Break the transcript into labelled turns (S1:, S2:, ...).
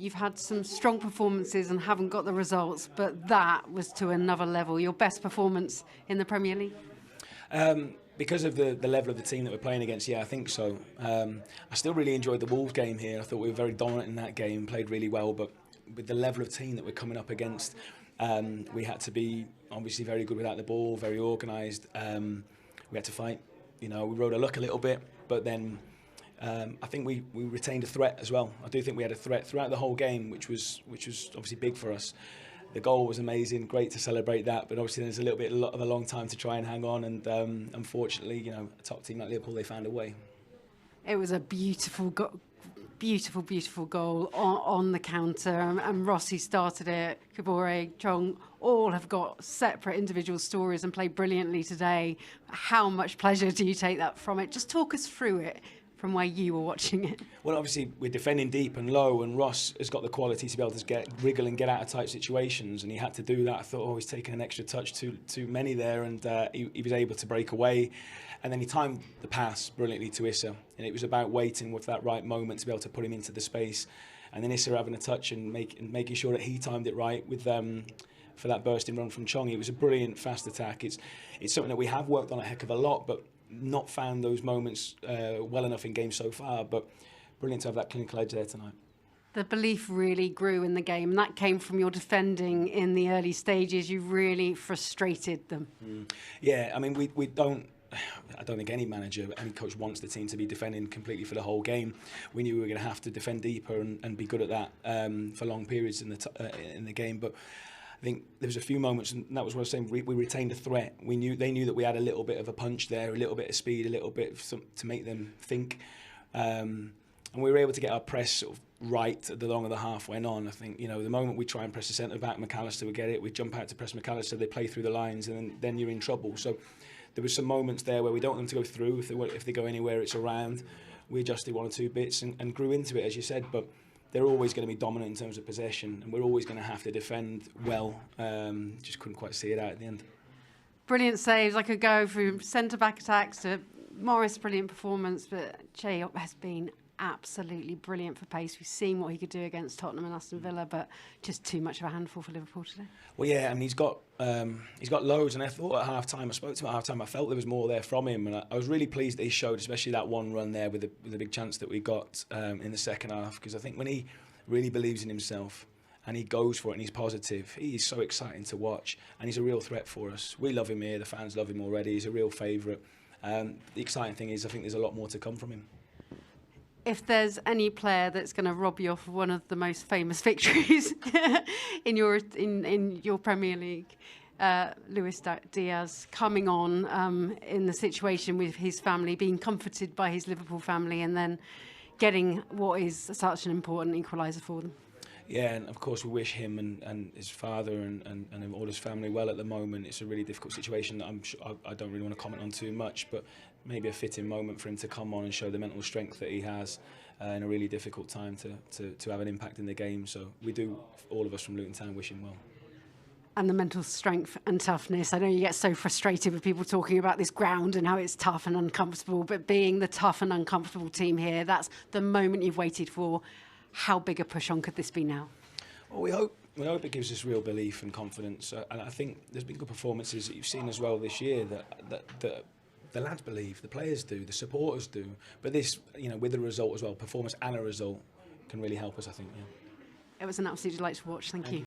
S1: you've had some strong performances and haven't got the results, but that was to another level. Your best performance in the Premier League?
S2: Because of the level of the team that we're playing against, yeah, I think so. I still really enjoyed the Wolves game here. I thought we were very dominant in that game, played really well, but with the level of team that we're coming up against, we had to be obviously very good without the ball, very organised. We had to fight. We rode our luck a little bit, but then I think we retained a threat as well. I do think we had a threat throughout the whole game, which was obviously big for us. The goal was amazing, great to celebrate that, but obviously there's a little bit of a long time to try and hang on, and unfortunately, a top team like Liverpool, they found a way.
S1: It was a beautiful goal on the counter, and Rossi started it, Kabore, Chong, all have got separate individual stories and played brilliantly today. How much pleasure do you take that from it? Just talk us through it from where you were watching it.
S2: Well, obviously we're defending deep and low, and Ross has got the quality to be able to wriggle and get out of tight situations, and he had to do that. I thought, he's taken an extra touch too many there, and he was able to break away, and then he timed the pass brilliantly to Issa, and it was about waiting with that right moment to be able to put him into the space, and then Issa having a touch and making sure that he timed it right with for that bursting run from Chong. It was a brilliant fast attack. It's something that we have worked on a heck of a lot, but not found those moments well enough in games so far, but brilliant to have that clinical edge there tonight.
S1: The belief really grew in the game, and that came from your defending in the early stages. You really frustrated them.
S2: Yeah, I mean, we don't... I don't think any manager, any coach wants the team to be defending completely for the whole game. We knew we were going to have to defend deeper and be good at that for long periods in the game, but I think there was a few moments, and that was what I was saying, we retained a threat. They knew that we had a little bit of a punch there, a little bit of speed, a little bit to make them think. And we were able to get our press sort of right the longer the half went on. I think, the moment we try and press the centre back, McAllister would get it, we jump out to press McAllister, they play through the lines, and then you're in trouble. So there was some moments there where we don't want them to go through. If they go anywhere, it's around. We adjusted one or two bits and grew into it, as you said, but they're always going to be dominant in terms of possession, and we're always going to have to defend well. Just couldn't quite see it out at the end.
S1: Brilliant saves. I could go through centre-back attacks to Morris, brilliant performance, but Che has been absolutely brilliant for pace. We've seen what he could do against Tottenham and Aston Villa, but just too much of a handful for Liverpool today. Well,
S2: yeah, I mean, he's got loads, and I thought at half-time, I spoke to him at half-time, I felt there was more there from him, and I was really pleased that he showed, especially that one run there with the big chance that we got in the second half, because I think when he really believes in himself and he goes for it and he's positive, he's so exciting to watch, and he's a real threat for us. We love him here, the fans love him already, he's a real favourite. The exciting thing is I think there's a lot more to come from him.
S1: If there's any player that's going to rob you of one of the most famous victories in your Premier League, Luis Diaz coming on in the situation with his family, being comforted by his Liverpool family, and then getting what is such an important equaliser for them.
S2: Yeah, and of course we wish him and his father and all his family well at the moment. It's a really difficult situation that I don't really want to comment on too much, but maybe a fitting moment for him to come on and show the mental strength that he has in a really difficult time to have an impact in the game. So we do, all of us from Luton Town, wish him well.
S1: And the mental strength and toughness. I know you get so frustrated with people talking about this ground and how it's tough and uncomfortable, but being the tough and uncomfortable team here, that's the moment you've waited for. How big a push on could this be now?
S2: Well, we hope it gives us real belief and confidence, and I think there's been good performances that you've seen as well this year that the lads believe, the players do, the supporters do, but this, with the result as well, performance and a result, can really help us, I think. Yeah.
S1: It was an absolute delight to watch. Thank you.